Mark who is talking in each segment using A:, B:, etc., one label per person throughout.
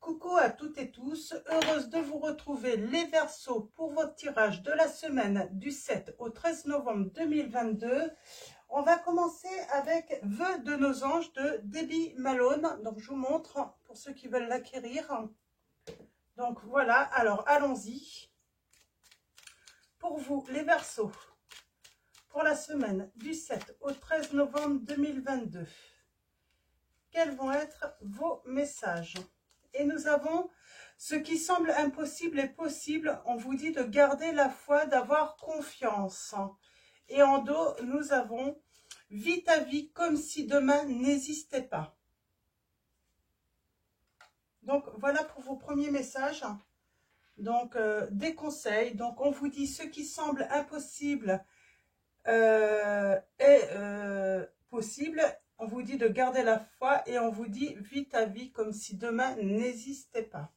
A: Coucou à toutes et tous, heureuse de vous retrouver les Verseaux pour votre tirage de la semaine du 7 au 13 novembre 2022. On va commencer avec Vœux de nos anges de Debbie Malone. Donc je vous montre pour ceux qui veulent l'acquérir. Donc voilà, alors allons-y. Pour vous les Verseaux, pour la semaine du 7 au 13 novembre 2022, quels vont être vos messages? Et nous avons ce qui semble impossible est possible. On vous dit de garder la foi, d'avoir confiance. Et en dos, nous avons vis ta vie comme si demain n'existait pas. Donc voilà pour vos premiers messages. Donc des conseils. Donc on vous dit ce qui semble impossible est possible. On vous dit de garder la foi et on vous dit vis ta vie comme si demain n'existait pas.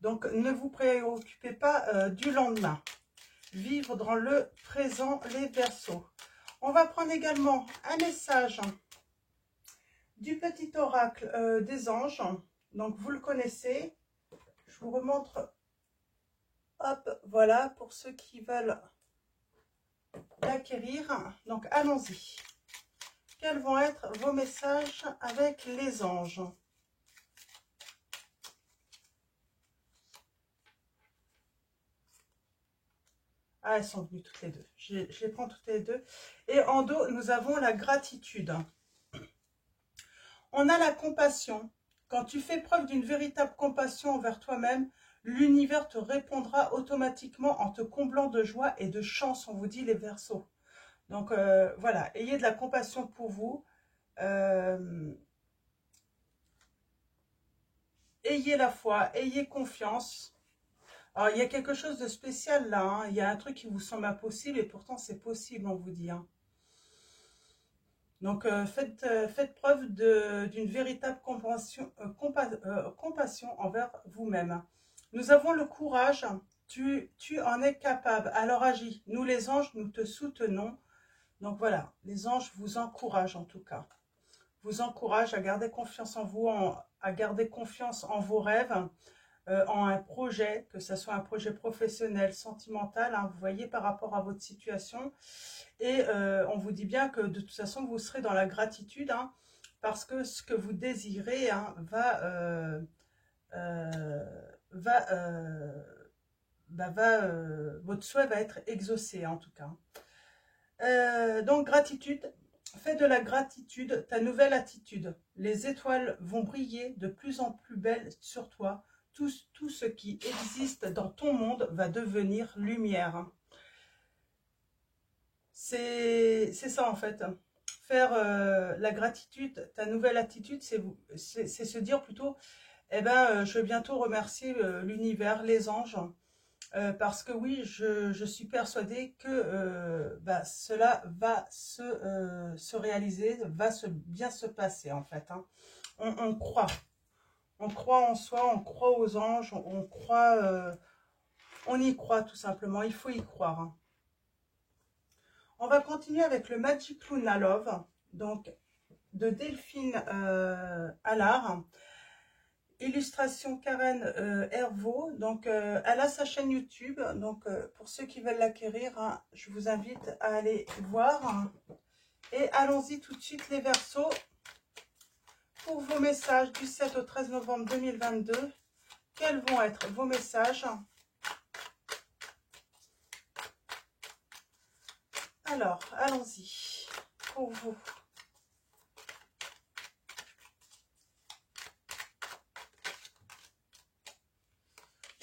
A: Donc ne vous préoccupez pas du lendemain. Vivre dans le présent les Verseaux. On va prendre également un message du petit oracle des anges. Donc vous le connaissez. Je vous remontre. Hop, voilà pour ceux qui veulent l'acquérir. Donc allons-y. Quels vont être vos messages avec les anges? Ah, elles sont venues toutes les deux. Je les prends toutes les deux. Et en dos, nous avons la gratitude. On a la compassion. Quand tu fais preuve d'une véritable compassion envers toi-même, l'univers te répondra automatiquement en te comblant de joie et de chance, on vous dit les Verseaux. Donc voilà, ayez de la compassion pour vous. Ayez la foi, ayez confiance. Alors, il y a quelque chose de spécial là. Hein. Il y a un truc qui vous semble impossible et pourtant c'est possible, on vous dit. Hein. Donc, faites preuve d'une véritable compassion envers vous-même. Nous avons le courage. Tu en es capable. Alors agis. Nous les anges, nous te soutenons. Donc voilà, les anges vous encouragent en tout cas. Vous encouragent à garder confiance en vous, à garder confiance en vos rêves, en un projet, que ce soit un projet professionnel, sentimental, hein, vous voyez, par rapport à votre situation. Et on vous dit bien que de toute façon, vous serez dans la gratitude, hein, parce que ce que vous désirez hein, votre souhait va être exaucé, en tout cas. Donc, gratitude. Fais de la gratitude ta nouvelle attitude. Les étoiles vont briller de plus en plus belles sur toi. Tout ce qui existe dans ton monde va devenir lumière. C'est ça en fait. Faire la gratitude, ta nouvelle attitude, c'est se dire plutôt, eh ben, je vais bientôt remercier l'univers, les anges, parce que oui, je suis persuadée que cela va se réaliser, va bien se passer en fait. Hein. On croit. On croit en soi, on croit aux anges, on croit, on y croit tout simplement, il faut y croire. Hein. On va continuer avec le Magic Luna Love, donc de Delphine Allard. Illustration Karen Hervaux. Donc elle a sa chaîne YouTube. Donc pour ceux qui veulent l'acquérir, hein, je vous invite à aller voir. Hein. Et allons-y tout de suite les Verseaux. Pour vos messages du 7 au 13 novembre 2022, quels vont être vos messages? Alors, allons-y pour vous.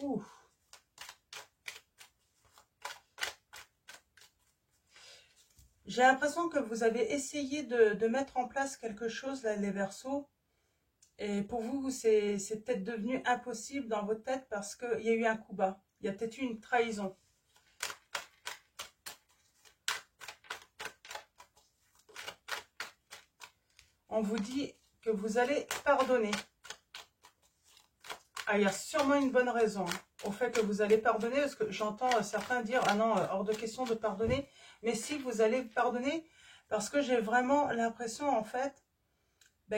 A: Ouh. J'ai l'impression que vous avez essayé de mettre en place quelque chose, là, les Verseaux. Et pour vous, c'est peut-être devenu impossible dans votre tête parce qu'il y a eu un coup bas. Il y a peut-être eu une trahison. On vous dit que vous allez pardonner. Ah, il y a sûrement une bonne raison au fait que vous allez pardonner, parce que j'entends certains dire « Ah non, hors de question de pardonner ». Mais si, vous allez pardonner, parce que j'ai vraiment l'impression, en fait,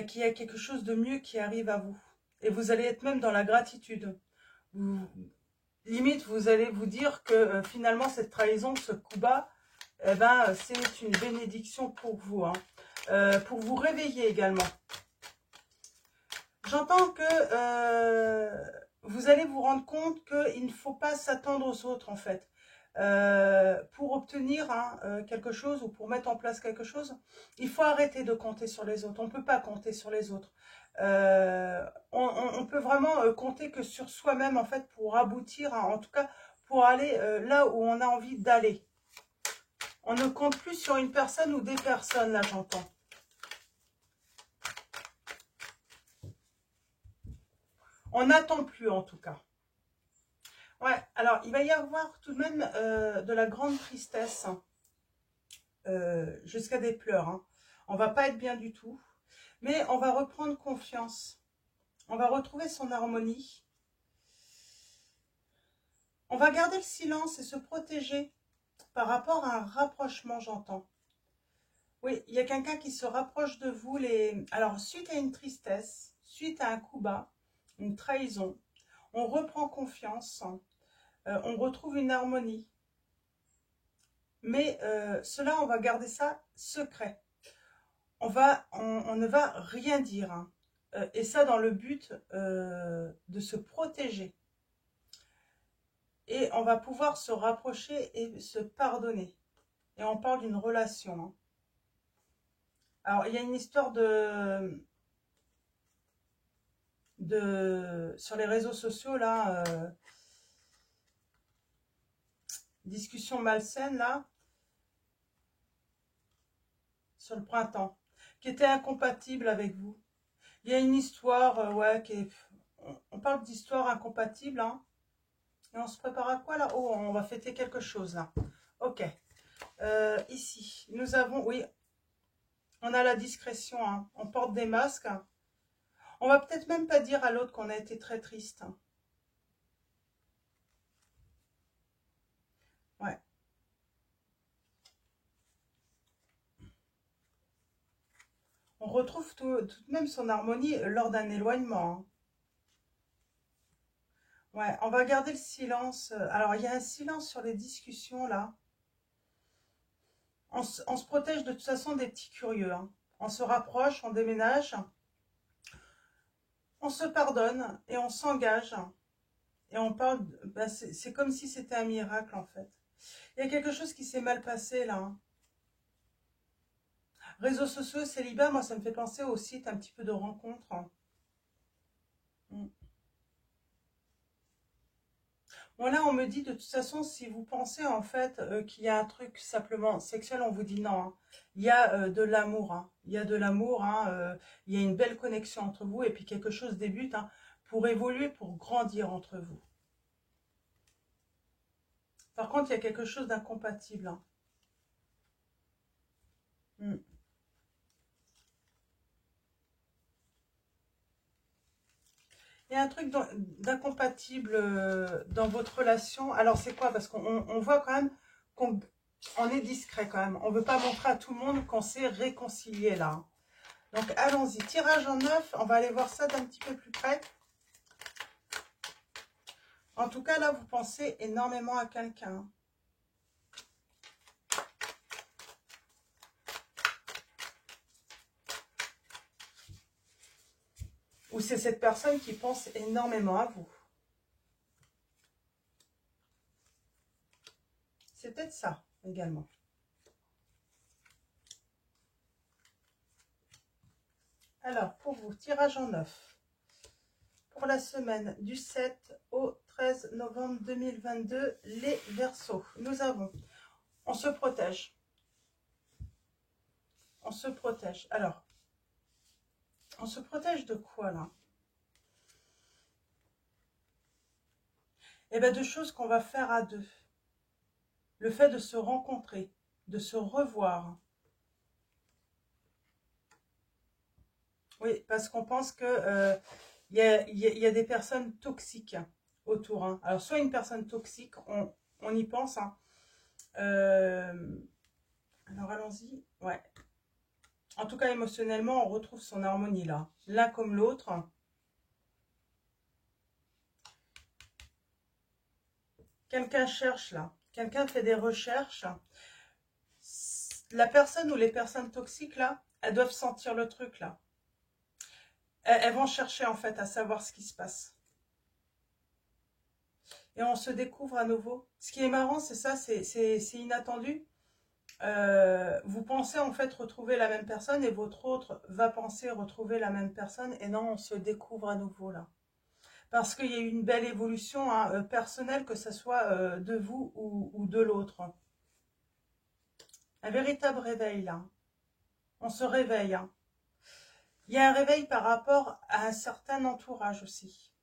A: qu'il y a quelque chose de mieux qui arrive à vous. Et vous allez être même dans la gratitude. Limite, vous allez vous dire que finalement, cette trahison, ce coup bas, eh ben, c'est une bénédiction pour vous. Hein. Pour vous réveiller également. J'entends que vous allez vous rendre compte qu'il ne faut pas s'attendre aux autres, en fait. Pour obtenir quelque chose ou pour mettre en place quelque chose, il faut arrêter de compter sur les autres. On ne peut pas compter sur les autres. On peut vraiment compter que sur soi-même, en fait, pour aboutir, en tout cas, pour aller là où on a envie d'aller. On ne compte plus sur une personne ou des personnes, là, j'entends. On n'attend plus, en tout cas. Ouais, alors, il va y avoir tout de même de la grande tristesse, jusqu'à des pleurs. Hein. On va pas être bien du tout, mais on va reprendre confiance. On va retrouver son harmonie. On va garder le silence et se protéger par rapport à un rapprochement, j'entends. Oui, il y a quelqu'un qui se rapproche de vous. Alors, suite à une tristesse, suite à un coup bas, une trahison, on reprend confiance, on retrouve une harmonie. Mais cela, on va garder ça secret. On ne va rien dire. Hein. Et ça dans le but de se protéger. Et on va pouvoir se rapprocher et se pardonner. Et on parle d'une relation. Hein. Alors, il y a une histoire sur les réseaux sociaux, là, discussion malsaine, là, sur le printemps, qui était incompatible avec vous. Il y a une histoire, ouais, on parle d'histoire incompatible, hein. Et on se prépare à quoi, là? Oh, on va fêter quelque chose, là. Ok. Ici, nous avons, oui, on a la discrétion, hein. On porte des masques. Hein. On va peut-être même pas dire à l'autre qu'on a été très triste. Hein. Ouais. On retrouve tout de même son harmonie lors d'un éloignement. Hein. Ouais, on va garder le silence. Alors, il y a un silence sur les discussions, là. On se protège de toute façon des petits curieux. Hein. On se rapproche, on déménage. On se pardonne et on s'engage. Et on parle, bah c'est comme si c'était un miracle, en fait. Il y a quelque chose qui s'est mal passé, là. Hein. Réseaux sociaux, célibat, moi, ça me fait penser au site un petit peu de rencontres. Hein. Bon, là, on me dit, de toute façon, si vous pensez, en fait, qu'il y a un truc simplement sexuel, on vous dit non. Hein. Il y a de l'amour. Hein. Il y a de l'amour. Hein, il y a une belle connexion entre vous. Et puis, quelque chose débute hein, pour évoluer, pour grandir entre vous. Par contre, il y a quelque chose d'incompatible. Hein. Il y a un truc d'incompatible dans votre relation. Alors, c'est quoi? Parce qu'on voit quand même qu'on est discret quand même. On ne veut pas montrer à tout le monde qu'on s'est réconcilié là. Donc, allons-y. Tirage en 9. On va aller voir ça d'un petit peu plus près. En tout cas, là, vous pensez énormément à quelqu'un. Ou c'est cette personne qui pense énormément à vous. C'est peut-être ça également. Alors, pour vous, tirage en 9. Pour la semaine du 7 au 13 novembre 2022, les Verseaux. Nous avons, on se protège. On se protège. Alors, on se protège de quoi là? Eh bien, de choses qu'on va faire à deux. Le fait de se rencontrer, de se revoir. Oui, parce qu'on pense que y a des personnes toxiques autour. Hein. Alors, soit une personne toxique, on y pense. Hein. Alors, allons-y. Ouais. En tout cas, émotionnellement, on retrouve son harmonie là. L'un comme l'autre. Quelqu'un cherche là. Quelqu'un fait des recherches. La personne ou les personnes toxiques là, elles doivent sentir le truc là. Elles vont chercher en fait à savoir ce qui se passe. Et on se découvre à nouveau. Ce qui est marrant, c'est ça, c'est inattendu. Vous pensez en fait retrouver la même personne et votre autre va penser retrouver la même personne. Et non, on se découvre à nouveau là. Parce qu'il y a eu une belle évolution hein, personnelle, que ce soit de vous ou de l'autre. Un véritable réveil là. On se réveille. Hein. Il y a un réveil par rapport à un certain entourage aussi.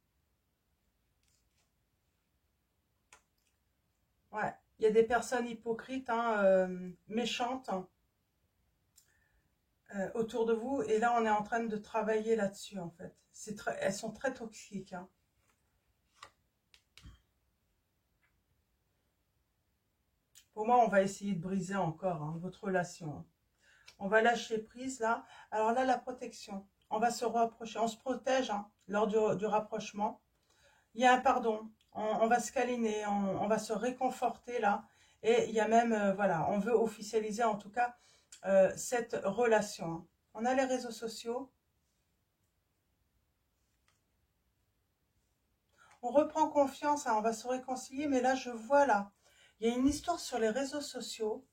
A: Ouais, il y a des personnes hypocrites, hein, méchantes autour de vous. Et là, on est en train de travailler là-dessus, en fait. Elles sont très toxiques. Hein. Pour moi, on va essayer de briser encore hein, votre relation. Hein. On va lâcher prise, là. Alors là, la protection. On va se rapprocher. On se protège hein, lors du rapprochement. Il y a un pardon. On va se câliner. On va se réconforter, là. Et il y a même, voilà, on veut officialiser, en tout cas, cette relation. On a les réseaux sociaux. On reprend confiance, hein, on va se réconcilier, mais là, je vois, là, il y a une histoire sur les réseaux sociaux.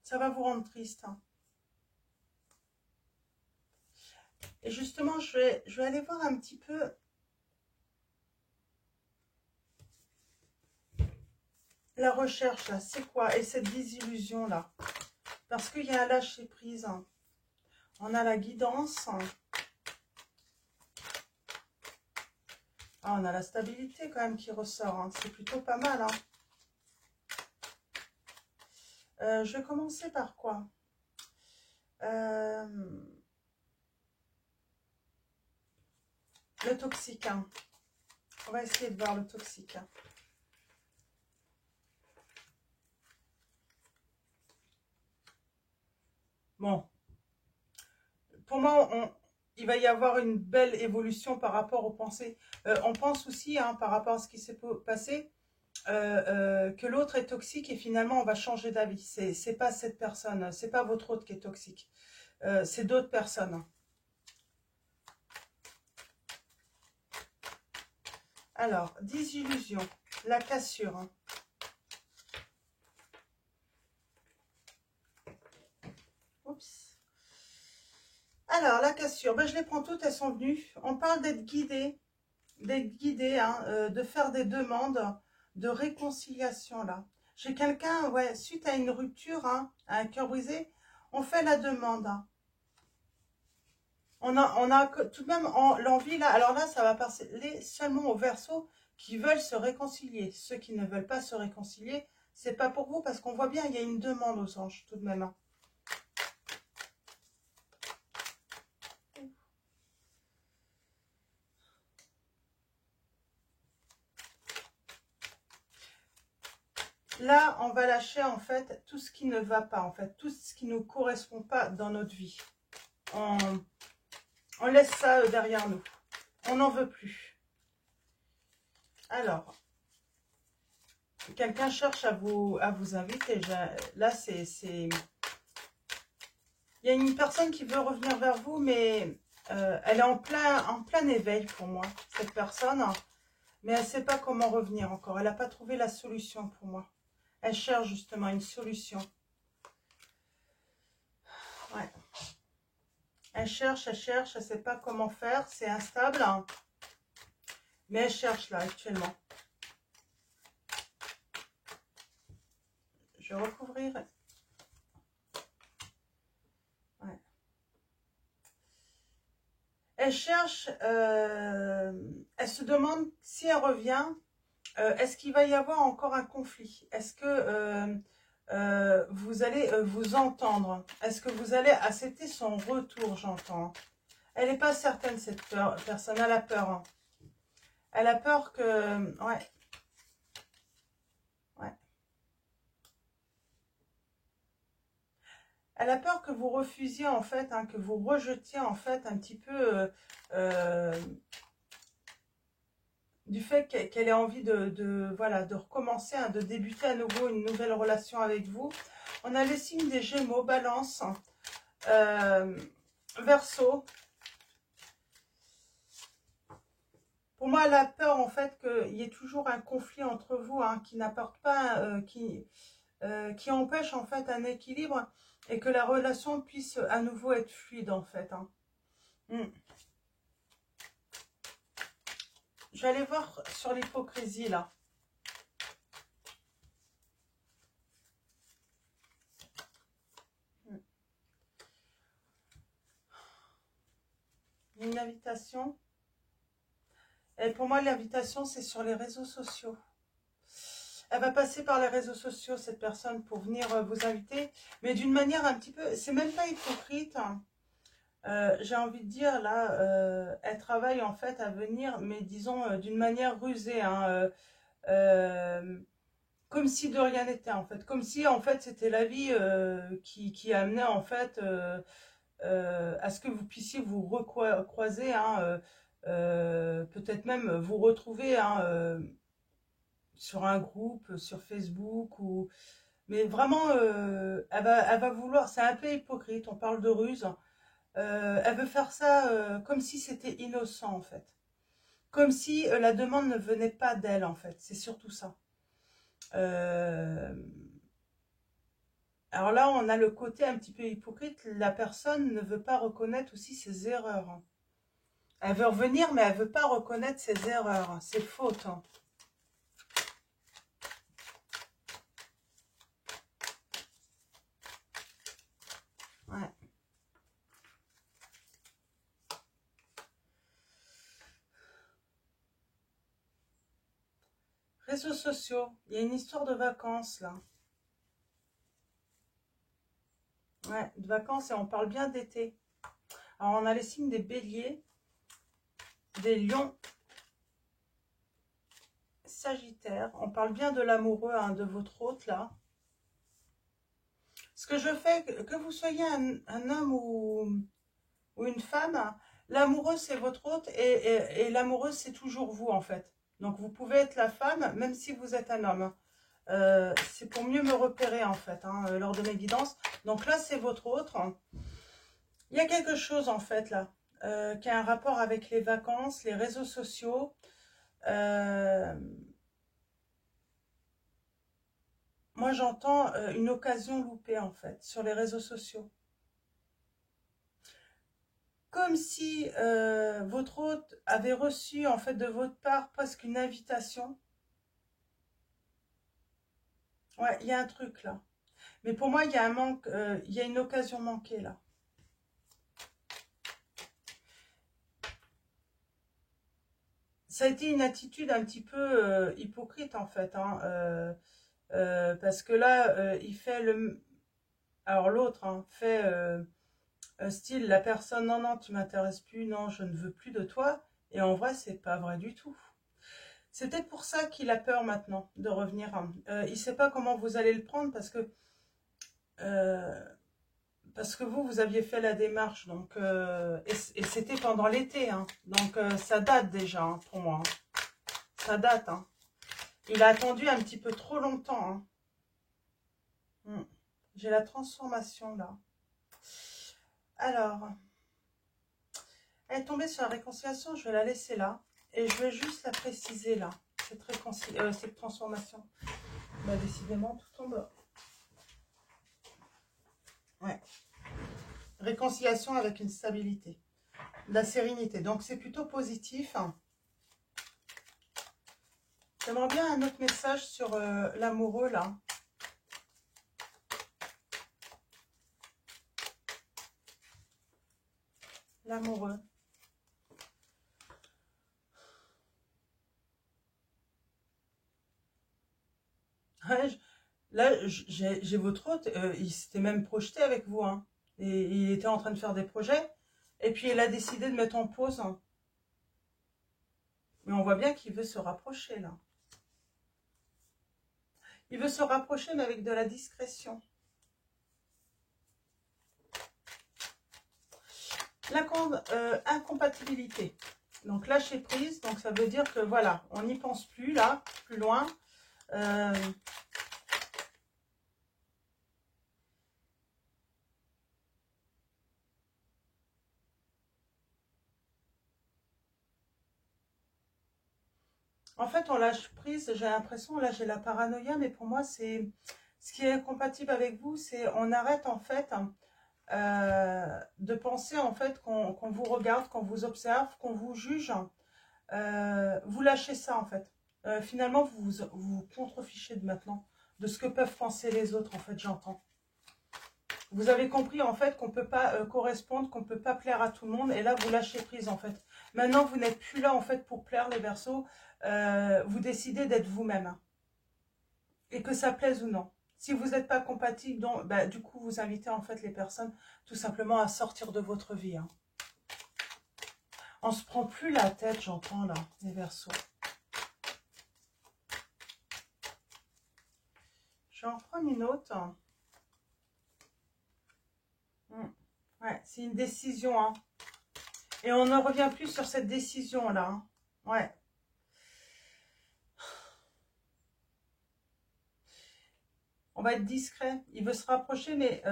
A: Ça va vous rendre triste. Hein. Et justement, je vais aller voir un petit peu la recherche, là, c'est quoi? Et cette désillusion, là. Parce qu'il y a un lâcher-prise. Hein. On a la guidance. Ah, on a la stabilité, quand même, qui ressort. Hein. C'est plutôt pas mal. Hein. Je vais commencer par quoi? Le toxique. Hein. On va essayer de voir le toxique. Hein. Bon. Pour moi, il va y avoir une belle évolution par rapport aux pensées. On pense aussi, hein, par rapport à ce qui s'est passé, que l'autre est toxique et finalement, on va changer d'avis. C'est pas cette personne, c'est pas votre autre qui est toxique. C'est d'autres personnes. Alors, désillusion, la cassure. Hein. Oups. Alors, la cassure, ben, je les prends toutes, elles sont venues. On parle d'être guidé, hein, de faire des demandes de réconciliation, là. J'ai quelqu'un, ouais, suite à une rupture, hein, à un cœur brisé, on fait la demande. Hein. On a tout de même l'envie, là, alors là, ça va passer seulement aux Verseaux qui veulent se réconcilier. Ceux qui ne veulent pas se réconcilier, c'est pas pour vous, parce qu'on voit bien, il y a une demande aux anges, tout de même. Hein. Là, on va lâcher, en fait, tout ce qui ne va pas, en fait, tout ce qui ne nous correspond pas dans notre vie. On laisse ça derrière nous. On n'en veut plus. Alors, quelqu'un cherche à vous inviter. Là, il y a une personne qui veut revenir vers vous, mais elle est en plein éveil pour moi, cette personne. Mais elle ne sait pas comment revenir encore. Elle n'a pas trouvé la solution pour moi. Elle cherche justement une solution. Ouais. Elle cherche, elle ne sait pas comment faire. C'est instable. Hein. Mais elle cherche là actuellement. Je vais recouvrir. Ouais. Elle cherche, elle se demande si elle revient, est-ce qu'il va y avoir encore un conflit? Est-ce que vous allez vous entendre? Est-ce que vous allez accepter son retour, j'entends? Elle n'est pas certaine, cette personne, elle a peur. Hein. Elle a peur que... Ouais. Ouais. Elle a peur que vous refusiez, en fait, hein, que vous rejetiez, en fait, un petit peu... du fait qu'elle ait envie voilà, de recommencer, hein, de débuter à nouveau une nouvelle relation avec vous. On a les signes des Gémeaux, Balance, Verseau. Pour moi, elle a peur en fait qu'il y ait toujours un conflit entre vous, hein, qui n'apporte pas, qui empêche en fait un équilibre et que la relation puisse à nouveau être fluide en fait. Hein. Je vais aller voir sur l'hypocrisie là. Une invitation. Et pour moi, l'invitation, c'est sur les réseaux sociaux. Elle va passer par les réseaux sociaux, cette personne, pour venir vous inviter, mais d'une manière un petit peu... C'est même pas hypocrite. Hein. J'ai envie de dire, là, elle travaille en fait à venir, mais disons d'une manière rusée. Hein, comme si de rien n'était, en fait. Comme si, en fait, c'était la vie qui amenait, en fait... à ce que vous puissiez vous recroiser, hein, peut-être même vous retrouver, hein, sur un groupe, sur Facebook, ou... mais vraiment, elle va vouloir, c'est un peu hypocrite, on parle de ruse, elle veut faire ça comme si c'était innocent en fait, comme si la demande ne venait pas d'elle en fait, c'est surtout ça. Alors là, on a le côté un petit peu hypocrite, la personne ne veut pas reconnaître aussi ses erreurs. Hein. Elle veut revenir, mais elle ne veut pas reconnaître ses erreurs, hein, ses fautes. Hein. Ouais. Réseaux sociaux, il y a une histoire de vacances là. Ouais, de vacances et on parle bien d'été. Alors on a les signes des béliers, des lions, sagittaires. On parle bien de l'amoureux, hein, de votre hôte là. Ce que je fais, que vous soyez un homme ou une femme, hein, l'amoureux c'est votre hôte et l'amoureuse c'est toujours vous en fait. Donc vous pouvez être la femme même si vous êtes un homme. C'est pour mieux me repérer en fait, hein, lors de mes guidances. Donc là c'est votre autre. Il y a quelque chose en fait là, qui a un rapport avec les vacances, les réseaux sociaux. Moi j'entends une occasion loupée en fait sur les réseaux sociaux. Comme si votre hôte avait reçu en fait de votre part presque une invitation. Ouais, il y a un truc là. Mais pour moi, il y a un manque, il y a une occasion manquée là. Ça a été une attitude un petit peu hypocrite en fait. Hein, parce que là, il fait le... Alors l'autre hein, fait style, la personne, non, non, tu m'intéresses plus, non, je ne veux plus de toi. Et en vrai, c'est pas vrai du tout. C'est peut-être pour ça qu'il a peur maintenant de revenir. Il ne sait pas comment vous allez le prendre euh, parce que vous aviez fait la démarche. Donc, et c'était pendant l'été. Hein, donc, ça date déjà hein, pour moi. Hein, ça date. Hein. Il a attendu un petit peu trop longtemps. Hein. J'ai la transformation là. Alors, elle est tombée sur la réconciliation. Je vais la laisser là. Et je vais juste la préciser là. Cette transformation. Bah, décidément, tout tombe. Ouais. Réconciliation avec une stabilité. De la sérénité. Donc, c'est plutôt positif. J'aimerais bien un autre message sur l'amoureux, là. L'amoureux. Ouais, là, j'ai votre hôte. Il s'était même projeté avec vous. Hein, et il était en train de faire des projets. Et puis, il a décidé de mettre en pause. Hein. Mais on voit bien qu'il veut se rapprocher, là. Il veut se rapprocher, mais avec de la discrétion. Incompatibilité. Donc lâcher prise, donc ça veut dire que voilà, on n'y pense plus là, plus loin. En fait, on lâche prise, j'ai l'impression, là j'ai la paranoïa, mais pour moi c'est ce qui est compatible avec vous, c'est on arrête en fait de penser en fait qu'on vous regarde, qu'on vous observe, qu'on vous juge. Vous lâchez ça en fait. Finalement, vous contrefichez de maintenant de ce que peuvent penser les autres en fait, j'entends. Vous avez compris en fait qu'on ne peut pas correspondre, qu'on ne peut pas plaire à tout le monde et là vous lâchez prise en fait. Maintenant vous n'êtes plus là en fait pour plaire les Verseaux, vous décidez d'être vous-même et que ça plaise ou non. Si vous n'êtes pas compatible, donc, bah, du coup vous invitez en fait les personnes tout simplement à sortir de votre vie. Hein. On se prend plus la tête, j'entends là, les Verseaux. Je vais en prendre une autre. Ouais, c'est une décision. Hein. Et on ne revient plus sur cette décision-là. Hein. Ouais. On va être discret. Il veut se rapprocher, mais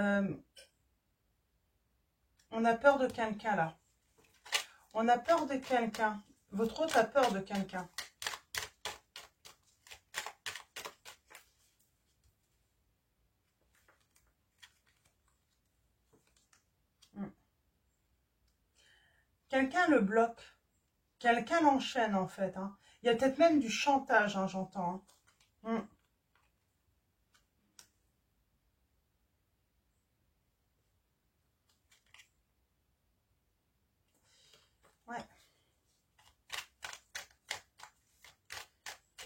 A: on a peur de quelqu'un là. On a peur de quelqu'un. Votre hôte a peur de quelqu'un. Quelqu'un le bloque. Quelqu'un l'enchaîne en fait. Hein. Il y a peut-être même du chantage, hein, j'entends. Hein. Ouais.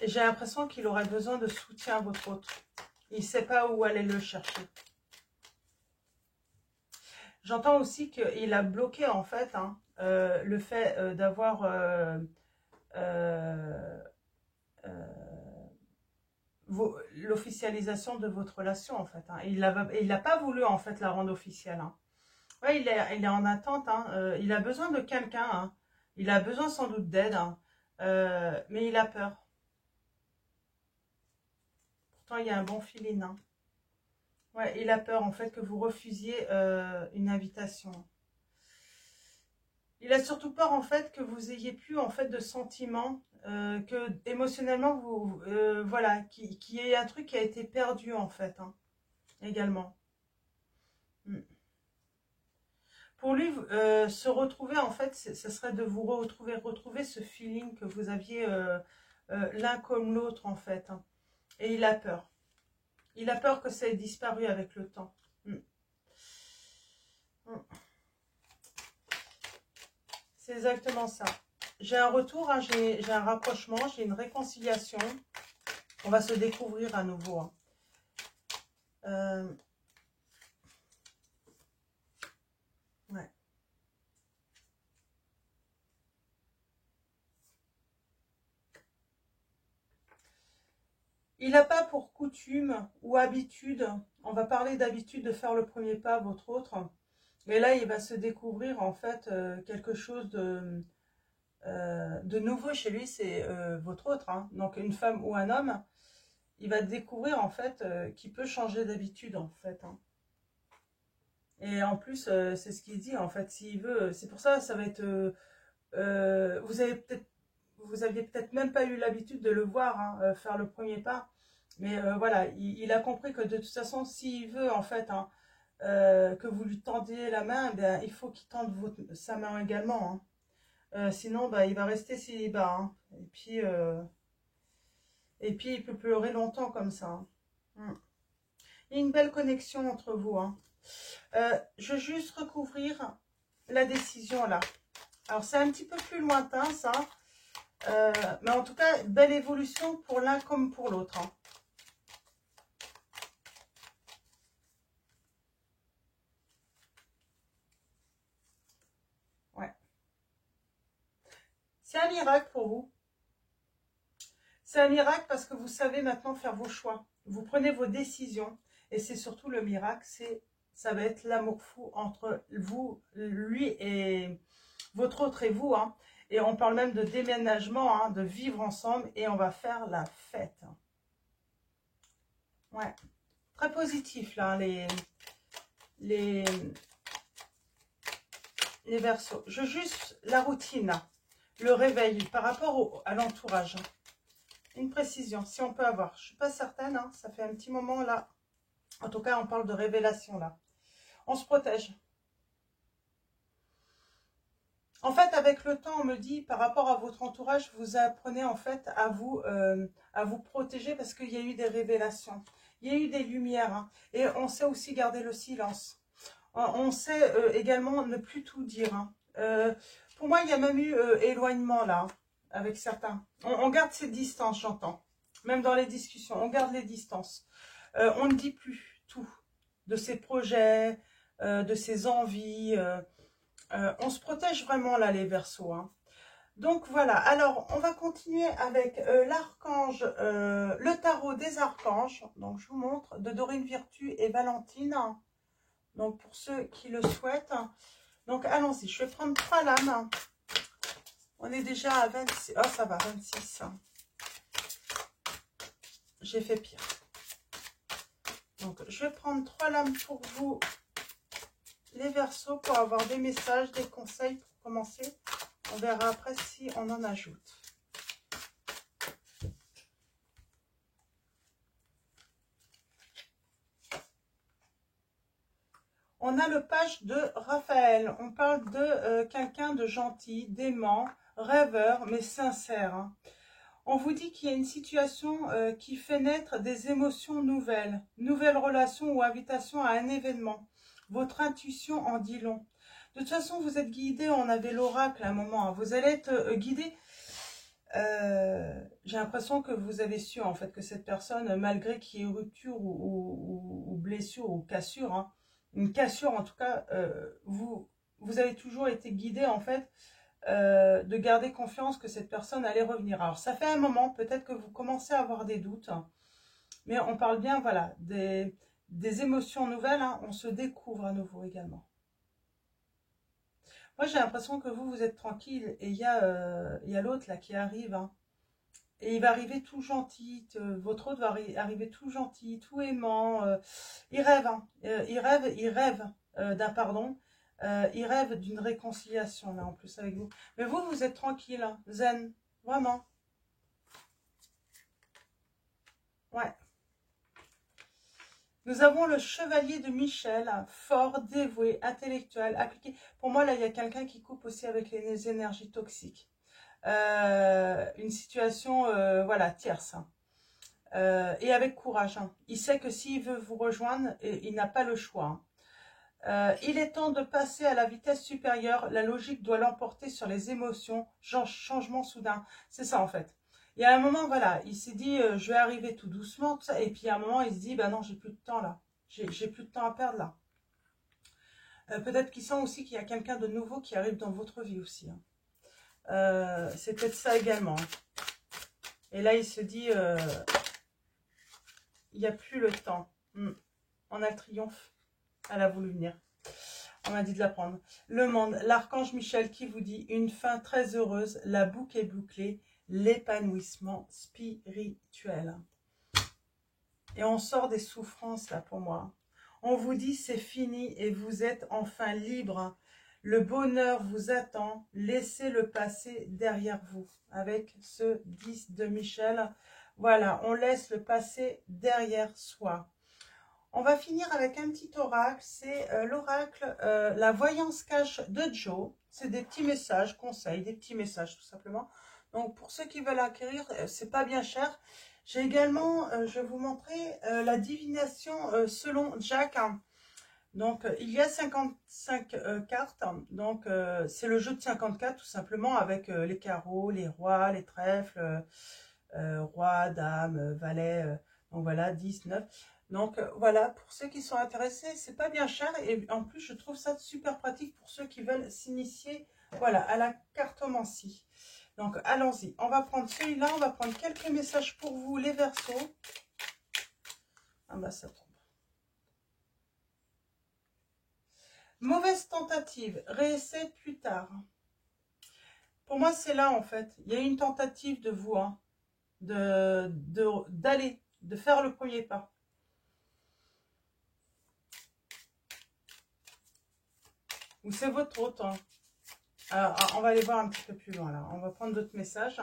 A: Et j'ai l'impression qu'il aurait besoin de soutien, votre hôte. Il ne sait pas où aller le chercher. J'entends aussi qu'il a bloqué en fait hein, le fait d'avoir l'officialisation de votre relation en fait. Hein. Il n'a pas voulu en fait la rendre officielle. Hein. Ouais, il est en attente. Hein. Il a besoin de quelqu'un. Hein. Il a besoin sans doute d'aide. Hein. Mais il a peur. Pourtant, il y a un bon feeling. Hein. Ouais, il a peur en fait que vous refusiez une invitation. Il a surtout peur en fait que vous ayez plus en fait de sentiments, que émotionnellement vous, voilà, qu'il y ait un truc qui a été perdu en fait, hein, également. Pour lui, se retrouver en fait, ce serait de vous retrouver ce feeling que vous aviez l'un comme l'autre en fait. Hein. Et il a peur. Il a peur que ça ait disparu avec le temps. C'est exactement ça. J'ai un retour, hein, j'ai un rapprochement, j'ai une réconciliation. On va se découvrir à nouveau. Hein. Ouais. Il n'a pas pour coutume ou habitude, on va parler d'habitude de faire le premier pas, votre autre. Mais là, il va se découvrir en fait quelque chose de nouveau chez lui, c'est votre autre. Hein. Donc une femme ou un homme, il va découvrir en fait qu'il peut changer d'habitude en fait. Hein. Et en plus, c'est ce qu'il dit en fait, s'il veut, c'est pour ça, ça va être... vous aviez peut-être même pas eu l'habitude de le voir hein, faire le premier pas. Mais voilà, il a compris que de toute façon, s'il veut en fait... Hein, que vous lui tendiez la main, ben, il faut qu'il tende sa main également. Hein. Sinon, ben, il va rester célibat. Hein. Et puis, il peut pleurer longtemps comme ça. Hein. Il y a une belle connexion entre vous. Hein. Je veux juste recouvrir la décision là. Alors, c'est un petit peu plus lointain, ça. Mais en tout cas, belle évolution pour l'un comme pour l'autre. Hein. C'est un miracle pour vous. C'est un miracle parce que vous savez maintenant faire vos choix. Vous prenez vos décisions. Et c'est surtout le miracle, ça va être l'amour fou entre vous, lui et votre autre et vous. Hein. Et on parle même de déménagement, hein, de vivre ensemble et on va faire la fête. Ouais, très positif là, les Verseaux. Je juste la routine, le réveil par rapport à l'entourage. Une précision, si on peut avoir. Je ne suis pas certaine, hein, ça fait un petit moment là. En tout cas, on parle de révélation là. On se protège. En fait, avec le temps, on me dit, par rapport à votre entourage, vous apprenez en fait à vous protéger parce qu'il y a eu des révélations. Il y a eu des lumières. Hein, et on sait aussi garder le silence. On sait également ne plus tout dire. Hein. Pour moi, il y a même eu éloignement là, avec certains. On garde ses distances, j'entends. Même dans les discussions, on garde les distances. On ne dit plus tout de ses projets, de ses envies. On se protège vraiment là, les Verseaux. Hein. Donc voilà, alors on va continuer avec l'archange, le tarot des archanges. Donc je vous montre, de Dorine Virtue et Valentine. Donc pour ceux qui le souhaitent. Donc allons-y, je vais prendre 3 lames. On est déjà à 26. Oh ça va, 26. J'ai fait pire. Donc je vais prendre 3 lames pour vous, les Verseaux, pour avoir des messages, des conseils pour commencer. On verra après si on en ajoute. On a le page de Raphaël. On parle de quelqu'un de gentil, d'aimant, rêveur, mais sincère. Hein. On vous dit qu'il y a une situation qui fait naître des émotions nouvelles. Nouvelles relations ou invitation à un événement. Votre intuition en dit long. De toute façon, vous êtes guidé. On avait l'oracle à un moment. Hein. Vous allez être guidé. J'ai l'impression que vous avez su en fait que cette personne, malgré qu'il y ait rupture ou blessure ou cassure, hein, une cassure en tout cas, vous avez toujours été guidé en fait de garder confiance que cette personne allait revenir. Alors ça fait un moment, peut-être que vous commencez à avoir des doutes, hein, mais on parle bien voilà des émotions nouvelles, hein, on se découvre à nouveau également. Moi j'ai l'impression que vous êtes tranquille et il y a l'autre là qui arrive, hein. Et il va arriver tout gentil, votre autre va arriver tout gentil, tout aimant. Il rêve, hein, il rêve d'un pardon. Il rêve d'une réconciliation, là, en plus, avec vous. Mais vous, vous êtes tranquille, hein, zen, vraiment. Ouais. Nous avons le chevalier de Michel, fort, dévoué, intellectuel, appliqué. Pour moi, là, il y a quelqu'un qui coupe aussi avec les énergies toxiques. Une situation, voilà, tierce. Et avec courage. Hein. Il sait que s'il veut vous rejoindre, il n'a pas le choix. Hein. Il est temps de passer à la vitesse supérieure. La logique doit l'emporter sur les émotions. Changement soudain. C'est ça en fait. Il y a un moment, voilà, il s'est dit, je vais arriver tout doucement, tout ça. Et puis à un moment, il se dit, bah non, j'ai plus de temps là. J'ai plus de temps à perdre là. Peut-être qu'il sent aussi qu'il y a quelqu'un de nouveau qui arrive dans votre vie aussi. Hein. C'est peut-être ça également. Hein. Et là, il se dit, il n'y a plus le temps. On a le triomphe. Elle a voulu venir. On m'a dit de la prendre. Le monde, l'archange Michel qui vous dit une fin très heureuse, la boucle est bouclée, l'épanouissement spirituel. Et on sort des souffrances là pour moi. On vous dit c'est fini et vous êtes enfin libre. Le bonheur vous attend. Laissez le passé derrière vous. Avec ce 10 de Michel. Voilà, on laisse le passé derrière soi. On va finir avec un petit oracle, c'est l'oracle La voyance cache de Joe. C'est des petits messages, conseils, des petits messages tout simplement. Donc pour ceux qui veulent acquérir, c'est pas bien cher. J'ai également, je vais vous montrer la divination selon Jack. Donc il y a 55 cartes, donc c'est le jeu de 54 tout simplement avec les carreaux, les rois, les trèfles, roi, dame, valet, donc voilà 10, 9. Donc voilà, pour ceux qui sont intéressés, c'est pas bien cher et en plus je trouve ça super pratique pour ceux qui veulent s'initier voilà, à la cartomancie. Donc allons-y, on va prendre celui-là, on va prendre quelques messages pour vous les Verseaux. Ah bah ça tombe. Mauvaise tentative, réessaie plus tard. Pour moi, c'est là, en fait. Il y a une tentative de vous, hein, d'aller, de faire le premier pas. Ou c'est votre autre, hein. Alors, on va aller voir un petit peu plus loin, là. On va prendre d'autres messages.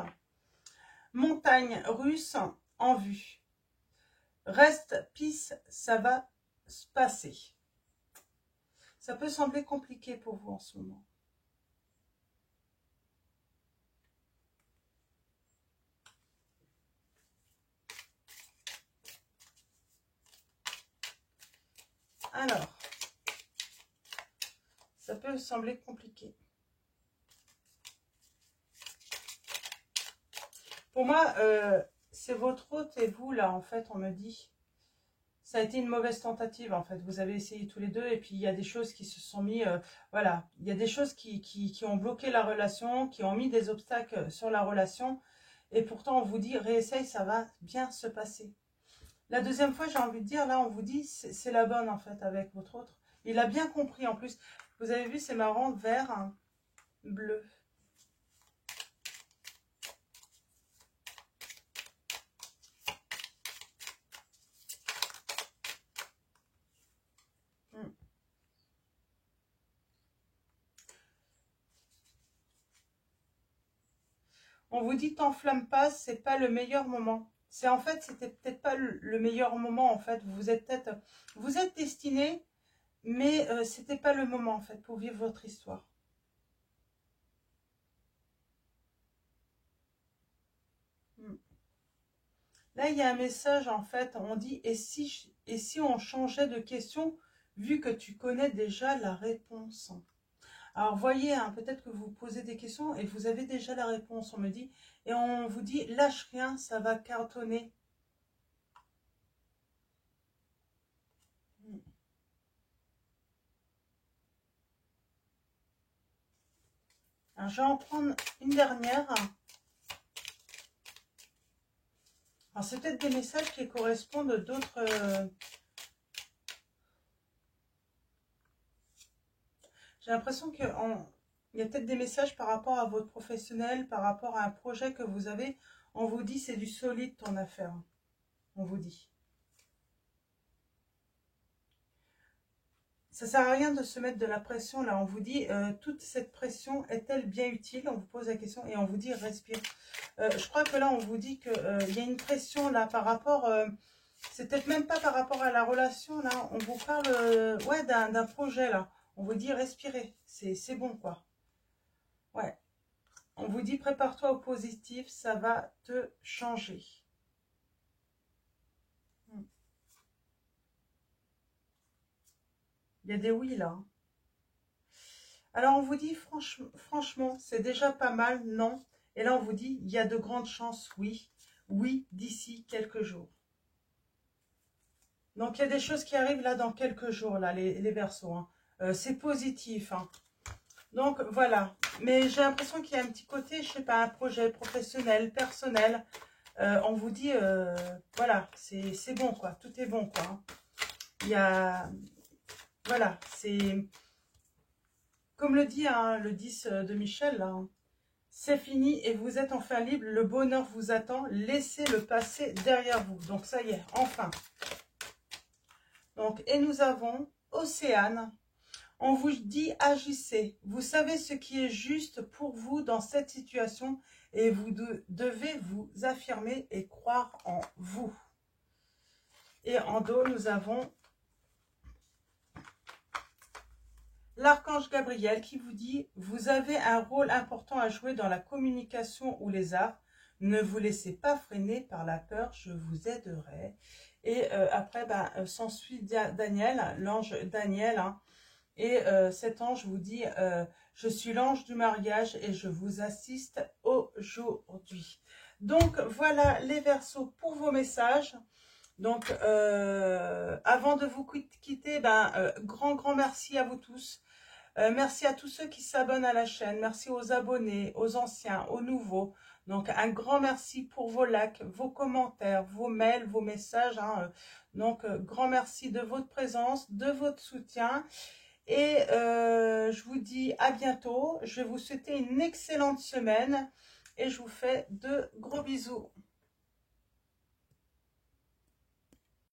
A: Montagne russe en vue. Reste, pisse, ça va se passer. Ça peut sembler compliqué pour vous en ce moment. Alors, ça peut sembler compliqué. Pour moi, c'est votre hôte et vous, là, en fait, on me dit. Ça a été une mauvaise tentative, en fait. Vous avez essayé tous les deux et puis il y a des choses qui se sont mis... voilà, il y a des choses qui ont bloqué la relation, qui ont mis des obstacles sur la relation. Et pourtant, on vous dit, réessaye, ça va bien se passer. La deuxième fois, j'ai envie de dire, là, on vous dit, c'est la bonne, en fait, avec votre autre. Il a bien compris, en plus. Vous avez vu, c'est marrant, vert, hein, bleu. On vous dit, t'enflamme pas, c'est pas le meilleur moment. C'est en fait, c'était peut-être pas le meilleur moment, en fait. Vous êtes peut-être, vous êtes destiné, mais c'était pas le moment, en fait, pour vivre votre histoire. Là, il y a un message, en fait, on dit, et si on changeait de question, vu que tu connais déjà la réponse. Alors, voyez, hein, peut-être que vous posez des questions et vous avez déjà la réponse, on me dit. Et on vous dit, lâche rien, ça va cartonner. Alors, je vais en prendre une dernière. Alors, c'est peut-être des messages qui correspondent d'autres... J'ai l'impression qu'il y a peut-être des messages par rapport à votre professionnel, par rapport à un projet que vous avez. On vous dit, c'est du solide ton affaire. On vous dit. Ça sert à rien de se mettre de la pression, là. On vous dit, toute cette pression est-elle bien utile? On vous pose la question et on vous dit, respire. Je crois que là, on vous dit qu'il y a une pression, là, par rapport... c'est peut-être même pas par rapport à la relation, là. On vous parle ouais, d'un projet, là. On vous dit, respirez. C'est bon, quoi. Ouais. On vous dit, prépare-toi au positif, ça va te changer. Il y a des oui, là. Alors, on vous dit, franchement, c'est déjà pas mal, non? Et là, on vous dit, il y a de grandes chances, oui. Oui, d'ici quelques jours. Donc, il y a des choses qui arrivent là dans quelques jours, là, les Verseaux. Hein. C'est positif. Hein. Donc, voilà. Mais j'ai l'impression qu'il y a un petit côté, je sais pas, un projet professionnel, personnel. On vous dit, voilà, c'est bon, quoi. Tout est bon, quoi. Hein. Il y a... Voilà, c'est... Comme le dit hein, le 10 de Michel, là, hein, c'est fini et vous êtes enfin libre. Le bonheur vous attend. Laissez le passé derrière vous. Donc, ça y est, enfin. Donc, et nous avons Océane. On vous dit agissez. Vous savez ce qui est juste pour vous dans cette situation et vous devez vous affirmer et croire en vous. Et en dos, nous avons l'archange Gabriel qui vous dit vous avez un rôle important à jouer dans la communication ou les arts. Ne vous laissez pas freiner par la peur, je vous aiderai. Et après, s'ensuit Daniel, l'ange Daniel. Hein, et cet ange vous dit, je suis l'ange du mariage et je vous assiste aujourd'hui. Donc, voilà les Verseaux pour vos messages. Donc, avant de vous quitter, grand merci à vous tous. Merci à tous ceux qui s'abonnent à la chaîne. Merci aux abonnés, aux anciens, aux nouveaux. Donc, un grand merci pour vos likes, vos commentaires, vos mails, vos messages. Hein. Donc, grand merci de votre présence, de votre soutien. Et je vous dis à bientôt. Je vais vous souhaiter une excellente semaine et je vous fais de gros bisous.